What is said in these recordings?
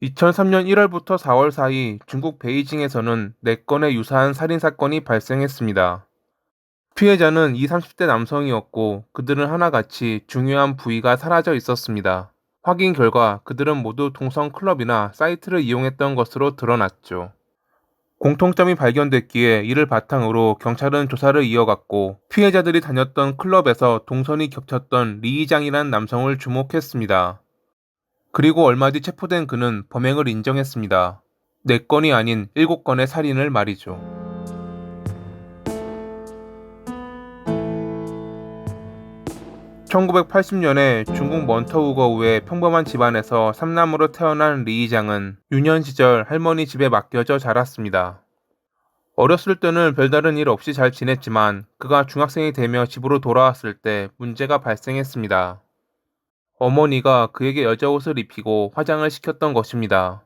2003년 1월부터 4월 사이 중국 베이징에서는 4건의 유사한 살인 사건이 발생했습니다. 피해자는 20, 30대 남성이었고 그들은 하나같이 중요한 부위가 사라져 있었습니다. 확인 결과 그들은 모두 동성 클럽이나 사이트를 이용했던 것으로 드러났죠. 공통점이 발견됐기에 이를 바탕으로 경찰은 조사를 이어갔고 피해자들이 다녔던 클럽에서 동선이 겹쳤던 리 이장이라는 남성을 주목했습니다. 그리고 얼마 뒤 체포된 그는 범행을 인정했습니다. 4건이 아닌 7건의 살인을 말이죠. 1980년에 중국 먼터우거우의 평범한 집안에서 삼남으로 태어난 리 이장은 유년 시절 할머니 집에 맡겨져 자랐습니다. 어렸을 때는 별다른 일 없이 잘 지냈지만 그가 중학생이 되며 집으로 돌아왔을 때 문제가 발생했습니다. 어머니가 그에게 여자옷을 입히고 화장을 시켰던 것입니다.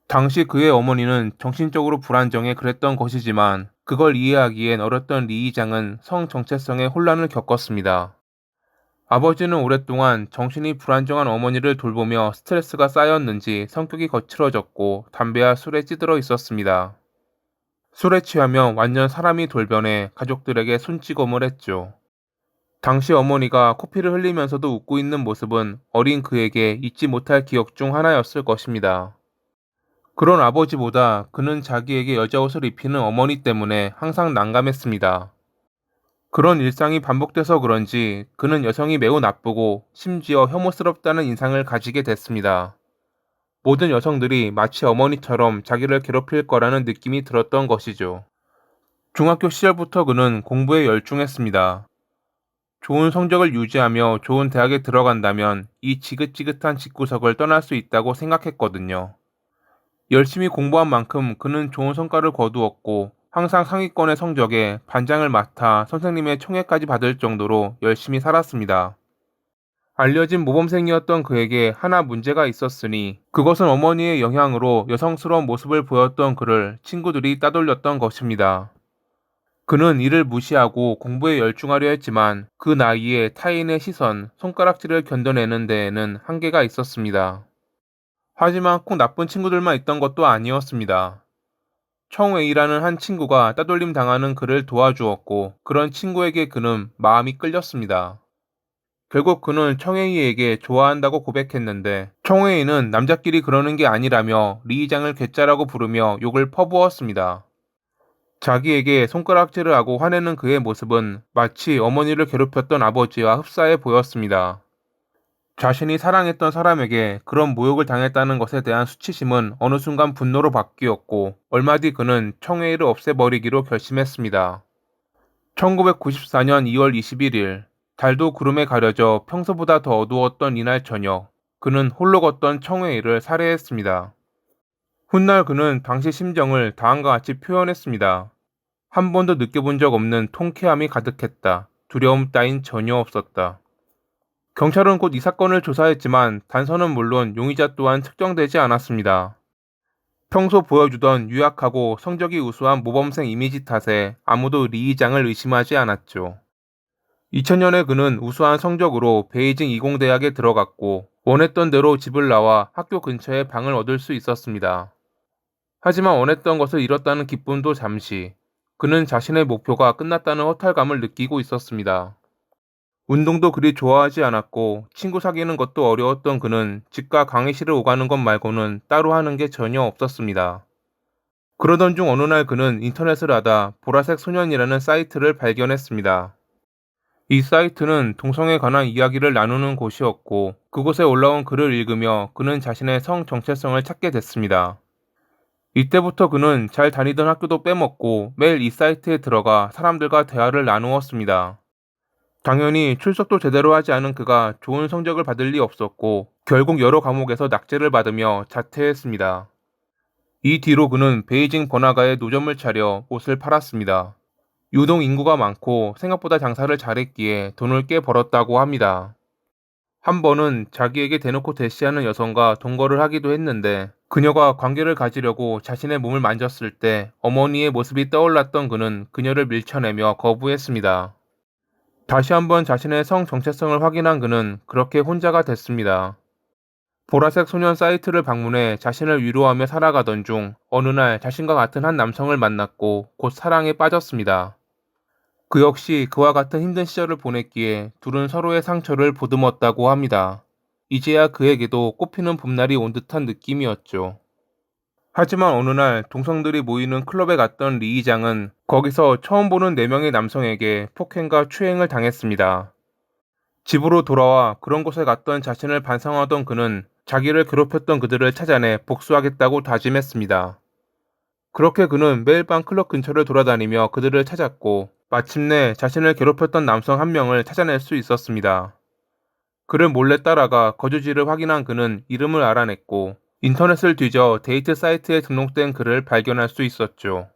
당시 그의 어머니는 정신적으로 불안정해 그랬던 것이지만 그걸 이해하기엔 어렸던 리 이장은 성 정체성에 혼란을 겪었습니다. 아버지는 오랫동안 정신이 불안정한 어머니를 돌보며 스트레스가 쌓였는지 성격이 거칠어졌고 담배와 술에 찌들어 있었습니다. 술에 취하며 완전 사람이 돌변해 가족들에게 손찌검을 했죠. 당시 어머니가 코피를 흘리면서도 웃고 있는 모습은 어린 그에게 잊지 못할 기억 중 하나였을 것입니다. 그런 아버지보다 그는 자기에게 여자옷을 입히는 어머니 때문에 항상 난감했습니다. 그런 일상이 반복돼서 그런지 그는 여성이 매우 나쁘고 심지어 혐오스럽다는 인상을 가지게 됐습니다. 모든 여성들이 마치 어머니처럼 자기를 괴롭힐 거라는 느낌이 들었던 것이죠. 중학교 시절부터 그는 공부에 열중했습니다. 좋은 성적을 유지하며 좋은 대학에 들어간다면 이 지긋지긋한 집구석을 떠날 수 있다고 생각했거든요. 열심히 공부한 만큼 그는 좋은 성과를 거두었고 항상 상위권의 성적에 반장을 맡아 선생님의 총애까지 받을 정도로 열심히 살았습니다. 알려진 모범생이었던 그에게 하나 문제가 있었으니 그것은 어머니의 영향으로 여성스러운 모습을 보였던 그를 친구들이 따돌렸던 것입니다. 그는 이를 무시하고 공부에 열중하려 했지만 그 나이에 타인의 시선, 손가락질을 견뎌내는 데에는 한계가 있었습니다. 하지만 꼭 나쁜 친구들만 있던 것도 아니었습니다. 청웨이라는 한 친구가 따돌림 당하는 그를 도와주었고 그런 친구에게 그는 마음이 끌렸습니다. 결국 그는 청웨이에게 좋아한다고 고백했는데 청웨이는 남자끼리 그러는 게 아니라며 리 이장을 괴짜라고 부르며 욕을 퍼부었습니다. 자기에게 손가락질을 하고 화내는 그의 모습은 마치 어머니를 괴롭혔던 아버지와 흡사해 보였습니다. 자신이 사랑했던 사람에게 그런 모욕을 당했다는 것에 대한 수치심은 어느 순간 분노로 바뀌었고 얼마 뒤 그는 청웨이를 없애버리기로 결심했습니다. 1994년 2월 21일 달도 구름에 가려져 평소보다 더 어두웠던 이날 저녁 그는 홀로 걷던 청웨이를 살해했습니다. 훗날 그는 당시 심정을 다음과 같이 표현했습니다. 한 번도 느껴본 적 없는 통쾌함이 가득했다. 두려움 따윈 전혀 없었다. 경찰은 곧 이 사건을 조사했지만 단서는 물론 용의자 또한 특정되지 않았습니다. 평소 보여주던 유약하고 성적이 우수한 모범생 이미지 탓에 아무도 리 이장을 의심하지 않았죠. 2000년에 그는 우수한 성적으로 베이징 이공대학에 들어갔고 원했던 대로 집을 나와 학교 근처에 방을 얻을 수 있었습니다. 하지만 원했던 것을 잃었다는 기쁨도 잠시, 그는 자신의 목표가 끝났다는 허탈감을 느끼고 있었습니다. 운동도 그리 좋아하지 않았고 친구 사귀는 것도 어려웠던 그는 집과 강의실을 오가는 것 말고는 따로 하는 게 전혀 없었습니다. 그러던 중 어느 날 그는 인터넷을 하다 보라색 소년이라는 사이트를 발견했습니다. 이 사이트는 동성에 관한 이야기를 나누는 곳이었고 그곳에 올라온 글을 읽으며 그는 자신의 성 정체성을 찾게 됐습니다. 이때부터 그는 잘 다니던 학교도 빼먹고 매일 이 사이트에 들어가 사람들과 대화를 나누었습니다. 당연히 출석도 제대로 하지 않은 그가 좋은 성적을 받을 리 없었고 결국 여러 과목에서 낙제를 받으며 자퇴했습니다. 이 뒤로 그는 베이징 번화가에 노점을 차려 옷을 팔았습니다. 유동 인구가 많고 생각보다 장사를 잘했기에 돈을 꽤 벌었다고 합니다. 한 번은 자기에게 대놓고 대시하는 여성과 동거를 하기도 했는데 그녀가 관계를 가지려고 자신의 몸을 만졌을 때 어머니의 모습이 떠올랐던 그는 그녀를 밀쳐내며 거부했습니다. 다시 한번 자신의 성 정체성을 확인한 그는 그렇게 혼자가 됐습니다. 보라색 소년 사이트를 방문해 자신을 위로하며 살아가던 중 어느 날 자신과 같은 한 남성을 만났고 곧 사랑에 빠졌습니다. 그 역시 그와 같은 힘든 시절을 보냈기에 둘은 서로의 상처를 보듬었다고 합니다. 이제야 그에게도 꽃피는 봄날이 온 듯한 느낌이었죠. 하지만 어느 날 동성들이 모이는 클럽에 갔던 리 이장은 거기서 처음 보는 4명의 남성에게 폭행과 추행을 당했습니다. 집으로 돌아와 그런 곳에 갔던 자신을 반성하던 그는 자기를 괴롭혔던 그들을 찾아내 복수하겠다고 다짐했습니다. 그렇게 그는 매일 밤 클럽 근처를 돌아다니며 그들을 찾았고 마침내 자신을 괴롭혔던 남성 한 명을 찾아낼 수 있었습니다. 그를 몰래 따라가 거주지를 확인한 그는 이름을 알아냈고 인터넷을 뒤져 데이트 사이트에 등록된 그를 발견할 수 있었죠.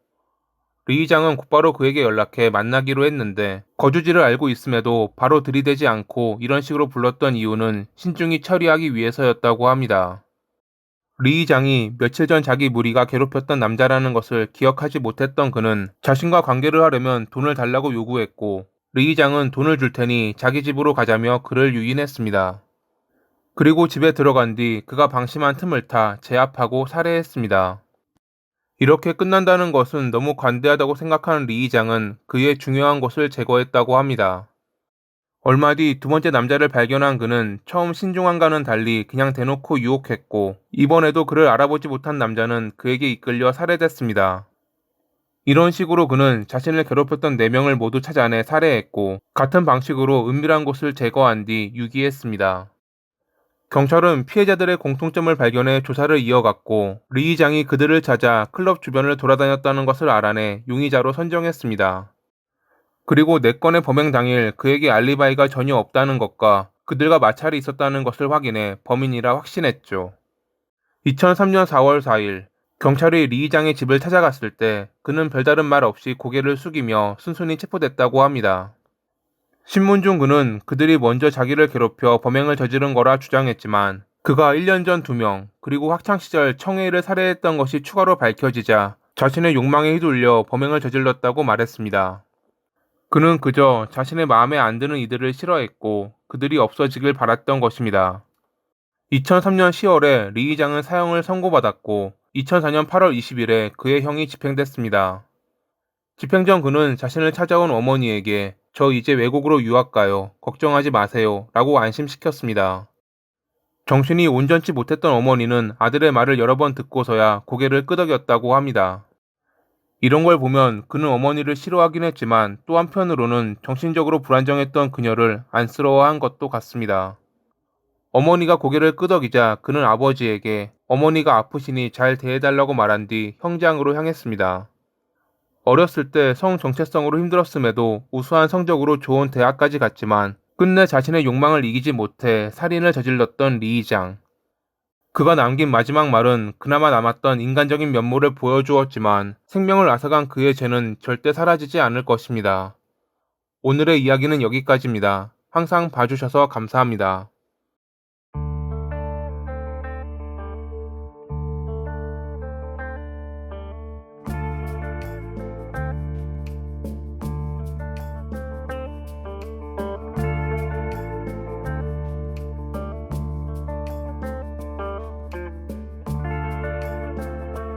리 이장은 곧바로 그에게 연락해 만나기로 했는데 거주지를 알고 있음에도 바로 들이대지 않고 이런 식으로 불렀던 이유는 신중히 처리하기 위해서였다고 합니다. 리 이장이 며칠 전 자기 무리가 괴롭혔던 남자라는 것을 기억하지 못했던 그는 자신과 관계를 하려면 돈을 달라고 요구했고 리 이장은 돈을 줄 테니 자기 집으로 가자며 그를 유인했습니다. 그리고 집에 들어간 뒤 그가 방심한 틈을 타 제압하고 살해했습니다. 이렇게 끝난다는 것은 너무 관대하다고 생각하는 리 이장은 그의 중요한 것을 제거했다고 합니다. 얼마 뒤 두 번째 남자를 발견한 그는 처음 신중함과는 달리 그냥 대놓고 유혹했고 이번에도 그를 알아보지 못한 남자는 그에게 이끌려 살해됐습니다. 이런 식으로 그는 자신을 괴롭혔던 4명을 모두 찾아내 살해했고 같은 방식으로 은밀한 곳을 제거한 뒤 유기했습니다. 경찰은 피해자들의 공통점을 발견해 조사를 이어갔고 리 이장이 그들을 찾아 클럽 주변을 돌아다녔다는 것을 알아내 용의자로 선정했습니다. 그리고 4건의 범행 당일 그에게 알리바이가 전혀 없다는 것과 그들과 마찰이 있었다는 것을 확인해 범인이라 확신했죠. 2003년 4월 4일 경찰이 리 이장의 집을 찾아갔을 때 그는 별다른 말 없이 고개를 숙이며 순순히 체포됐다고 합니다. 신문 중 그는 그들이 먼저 자기를 괴롭혀 범행을 저지른 거라 주장했지만 그가 1년 전 2명 그리고 학창시절 청해를 살해했던 것이 추가로 밝혀지자 자신의 욕망에 휘둘려 범행을 저질렀다고 말했습니다. 그는 그저 자신의 마음에 안 드는 이들을 싫어했고 그들이 없어지길 바랐던 것입니다. 2003년 10월에 리 이장은 사형을 선고받았고 2004년 8월 20일에 그의 형이 집행됐습니다. 집행 전 그는 자신을 찾아온 어머니에게 저 이제 외국으로 유학 가요. 걱정하지 마세요. 라고 안심시켰습니다. 정신이 온전치 못했던 어머니는 아들의 말을 여러 번 듣고서야 고개를 끄덕였다고 합니다. 이런 걸 보면 그는 어머니를 싫어하긴 했지만 또 한편으로는 정신적으로 불안정했던 그녀를 안쓰러워한 것도 같습니다. 어머니가 고개를 끄덕이자 그는 아버지에게 어머니가 아프시니 잘 대해달라고 말한 뒤 형장으로 향했습니다. 어렸을 때 성 정체성으로 힘들었음에도 우수한 성적으로 좋은 대학까지 갔지만 끝내 자신의 욕망을 이기지 못해 살인을 저질렀던 리 이장. 그가 남긴 마지막 말은 그나마 남았던 인간적인 면모를 보여주었지만 생명을 앗아간 그의 죄는 절대 사라지지 않을 것입니다. 오늘의 이야기는 여기까지입니다. 항상 봐주셔서 감사합니다.